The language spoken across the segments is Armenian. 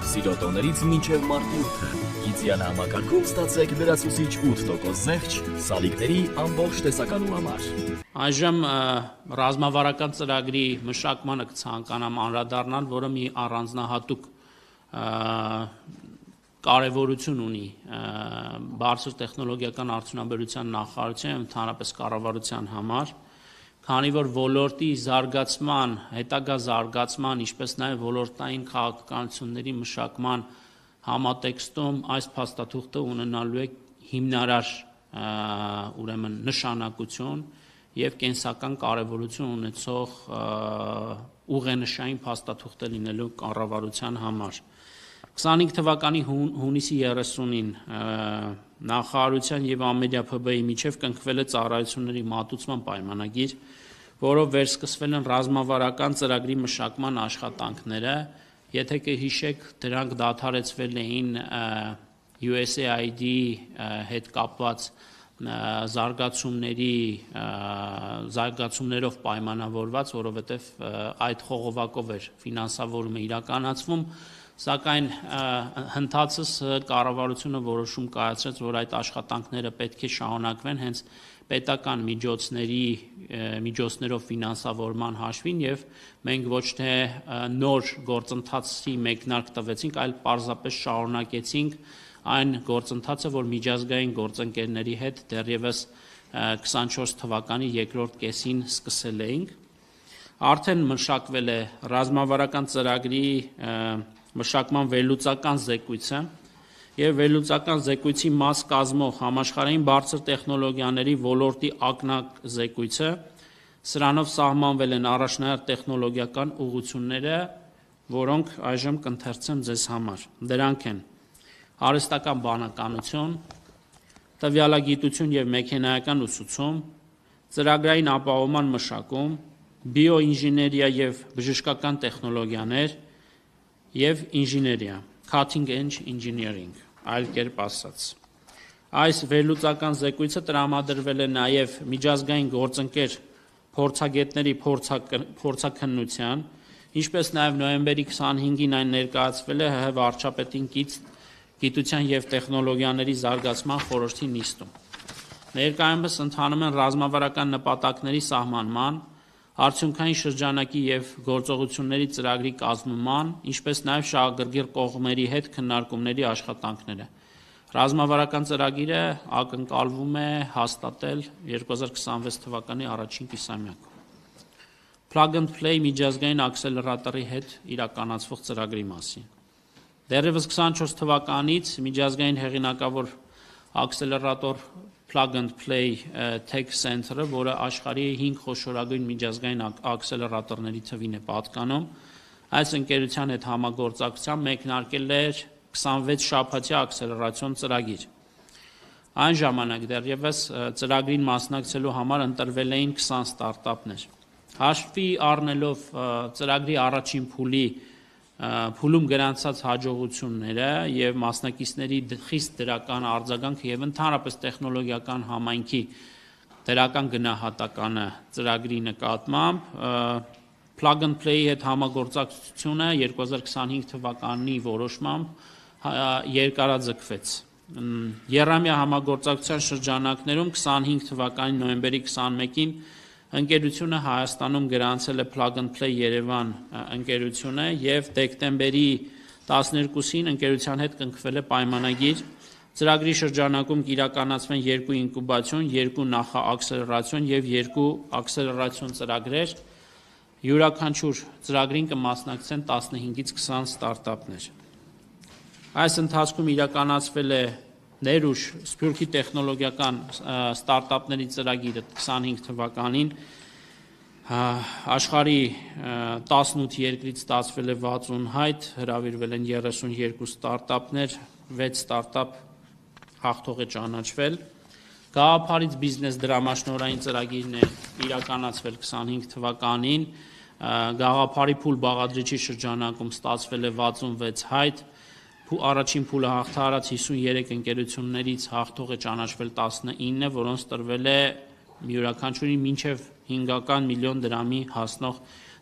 Սիրոտոներից մինչև մարտի 8-ը։ Գիտյան համակարգում ստացեք լրացուցիչ 8% զեղչ սալիկների ամբողջ տեսականու համար։ Այժմ ռազմավարական ծրագրի մշակմանը կցանկանամ անդրադառնալ, որը մի առանձնահատուկ կարևորություն ունի բարձր տեխնոլոգիական արդյունաբերության նախարարության և ընդհանրապես կառավարության համար, քանի որ ոլորտի զարգացման, հետագա զարգացման, ինչպես նաև ոլորտային քաղաքականությունների մշակման համատեքստում այս փաստաթուղթը ունենալու է հիմնարար նշանակություն և կենսական կարևորություն ունեցող ուղենշային փաստաթուղթ է լինելու կառավարության համար։ 25 թվականի հունիսի 30-ին նախարարության և Ամեդիա ՓԲ-ի միջև կնքվել է ծառայությունների մատուցման պայմանագիր, որով վերսկսվել են ռազմավարական ծրագրի մշակման աշխատանքները, եթե կհիշեք, դրանք դադարեցվել էին USAID-ի հետ կապված զարգացումներով պայմանավորված, որովհետև այդ խողովակով էր ֆինանսավորումը իրականացվում, սակայն ընթացս կառավարությունը որոշում կայացրեց, որ այդ աշխատանքները պետք է շարունակվեն հենց պետական միջոցներով ֆինանսավորման հաշվին և մենք ոչ թե նոր գործընթացի մեկնարկ տվեցինք, այլ պարզապես շարունակեցինք այն գործընթացը, որ միջազգային գործընկերների հետ դեռևս 24 թվականի երկրորդ կեսին սկսել էինք։ Արդեն մշակվել է ռազմավարական ծրագրի մշակման վերլուծական զեկույցը և վերլուծական զեկույցի մաս կազմող համաշխարհային բարձր տեխնոլոգիաների ոլորտի ակնազեկույցը, սրանով սահմանվել են առաջնահերթ տեխնոլոգիական ուղղությունները, որոնք այժմ կընթերցեմ ձեզ համար։ Դրանք են արհեստական բանականություն, տվյալագիտություն և մեքենայական ուսուցում, ծրագրային ապահովման մշակում, բիոինժեներիա և բժշկական տեխնոլոգիաներ և ինժեներիա, cutting edge engineering, այլ կերպ ասած։ Այս վերլուծական զեկույցը տրամադրվել է նաև միջազգային գործընկեր փորձագետների փորձաքննության, ինչպես նաև նոյեմբերի 25-ին այն ներկայացվել է ՀՀ վարչապետին կից գիտության և տեխնոլոգիաների զարգացման խորհրդի նիստում։ Ներկայումս ընթանում են ռազմավարական նպատակների սահմանման, արդյունքային շրջանակի և գործողությունների ծրագրի կազմման, ինչպես նաև շահագրգիռ կողմերի հետ քննարկումների աշխատանքները։ Ռազմավարական ծրագիրը ակնկալվում է հաստատել 2026 թվականի առաջին կիսամյակում։ Plug and Play միջազգային աքսելերատորի հետ իրականացվող ծրագրի մասին։ Դեռևս 24 թվականից միջազգային հեղինակավոր աքսելերատոր Plug and Play Tech Center-ը, որը աշխարհի 5 խոշորագույն միջազգային աքսելերատորների թվին է պատկանում, այս ընկերության հետ համագործակցությամբ մեկնարկել էր 26 շաբաթյա աքսելերացիոն ծրագիր։ Այն ժամանակ դեռևս ծրագրին մասնակցելու համար ընտրվել էին 20 ստարտափներ։ Հաշվի առնելով ծրագրի առաջին փուլում գրանցած հաջողությունները և մասնակիցների խիստ դրական արձագանքը և ընդհանրապես տեխնոլոգիական համայնքի դրական գնահատականը ծրագրի նկատմամբ, Plug and Play-ի հետ համագործակցությունը 2025 թվականի որոշմամբ երկարաձգվեց։ Եռամյա համագործակցության շրջանակներում 25 թվականի նոյեմբերի 21-ին ընկերությունը Հայաստանում գրանցել է Plug and Play Երևան ընկերությունը և դեկտեմբերի 12-ին ընկերության հետ կնքվել է պայմանագիր։ Ծրագրի շրջանակում կիրականացվեն 2 ինկուբացիոն, 2 նախաաքսելերացիոն և 2 աքսելերացիոն ծրագրեր։ Յուրաքանչյուր ծրագրին կմասնակցեն 15-ից 20 ստարտափներ։ Այս ընթացքում իրականացվել է ներուժ Սփյուռքի տեխնոլոգիական ստարտափների ծրագիրը 25 թվականին աշխարհի 18 երկրից ստացվել է 60 հայտ, հրավիրվել են 32 ստարտափներ, 6 ստարտափ հաղթող է ճանաչվել։ Գաղափարից բիզնես դրամաշնորհային ծրագիրն է իրականացվել 25 թվականին, գաղափարի փուլ բաղադրիչի շրջանակում ստացվել է 66 հայտ, առաջին փուլը հաղթահարած 53 ընկերություններից հաղթող է ճանաչվել 19, որոնց տրվել է յուրաքանչյուրին մինչև 5 միլիոն դրամի հասնող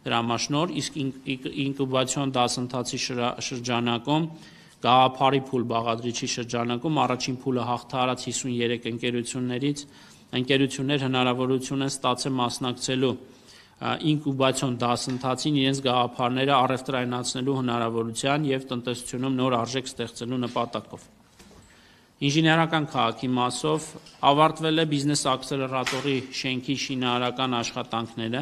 դրամաշնոր, իսկ ինկուբացիոն դասընթացի շրջանակում գաղափարի փուլ բաղադրիչի շրջանակում առաջին փուլը հաղթահարած 53 ընկերություններ հնարավորություն են ստացել մասնակցելու ինկուբացիոն դասընթացին իրենց գաղափարները առևտրայնացնելու հնարավորության և տնտեսությունում նոր արժեք ստեղծելու նպատակով։ Ինժեներական քաղաքի մասով ավարտվել է բիզնես աքսելերատորի շենքի շինարարական աշխատանքները։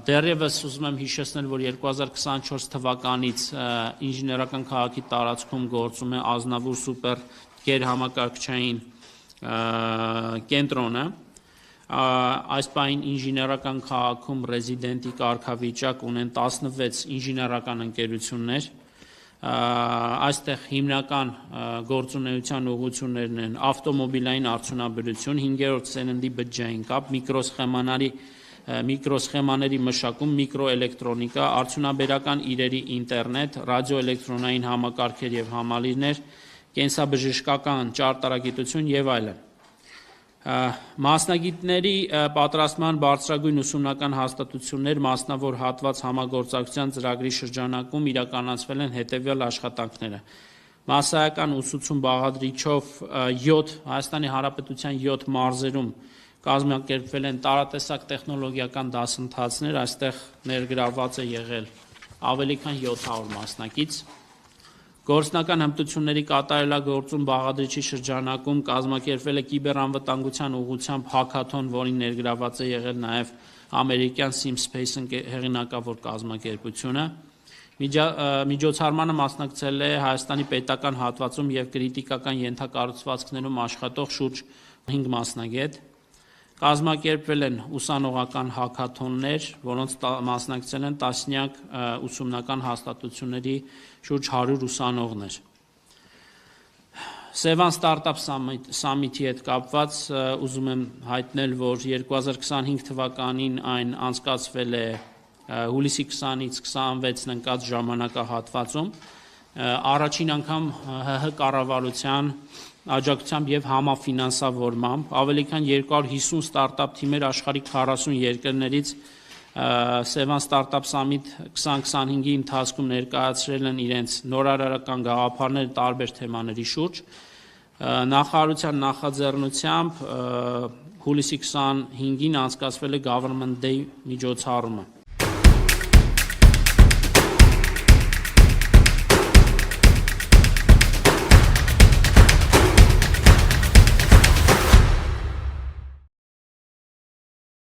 Դեռևս ուզում եմ հիշեցնել, որ 2024 թվականից ինժեներական քաղաքի տարածքում գործում է Ազնավուր սուպեր գերհամակարգչային կենտրոնը։ Այս պահին ինժեներական քաղաքում ռեզիդենտի կարգավիճակ ունեն 16 ինժեներական ընկերություններ։ Այստեղ հիմնական գործունեության ուղղություններն են ավտոմոբիլային արդյունաբերություն, 5-րդ սերնդի բջջային կապ, միկրոսխեմաների մշակում, միկրոէլեկտրոնիկա, արդյունաբերական իրերի ինտերնետ, ռադիոէլեկտրոնային համակարգեր և համալիրներ, կենսաբժշկական ճարտարագիտություն և այլն։ Մասնագետների պատրաստման բարձրագույն ուսումնական հաստատություններ մասնավոր հատված համագործակցության ծրագրի շրջանակում իրականացվել են հետևյալ աշխատանքները. Մասսայական ուսուցում բաղադրիչով Հայաստանի Հանրապետության 7 մարզերում կազմակերպվել են տարատեսակ տեխնոլոգիական դասընթացներ, այստեղ ներգրավված է եղել ավելի քան 700 մասնակից։ Գործնական հմտությունների կատարելագործում բաղադրիչի շրջանակում կազմակերպվել է կիբերանվտանգության ուղղությամբ հաքաթոն, որին ներգրավված է եղել նաև ամերիկյան SimSpace հեղինակավոր կազմակերպությունը։ Միջոցառմանը մասնակցել է Հայաստանի պետական հատվածում և կրիտիկական ենթակառուցվածքներում աշխատող շուրջ 5 մասնագետ։ Կազմակերպվել են ուսանողական հաքաթոններ, որոնց մասնակցել են տասնյակ ուսումնական հաստատությունների շուրջ 100 ուսանողներ։ Սևան Ստարտափ Սամիթի հետ կապված ուզում եմ հայտնել, որ 2025 թվականին այն անցկացվել է հուլիսի 20-ից 26-ն ընկած ժամանակահատվածում, առաջին անգամ ՀՀ կառավարության աջակցությամբ և համաֆինանսավորմամբ ավելի քան 250 ստարտափ թիմեր աշխարհի 40 երկրներից Սևան Ստարտափ Սամիթ 2025-ի ընթացքում ներկայացրել են իրենց նորարարական գաղափարները տարբեր թեմաների շուրջ։ Նախարարության նախաձեռնությամբ հուլիսի 25-ին անցկացվել է Government Day միջոցառումը։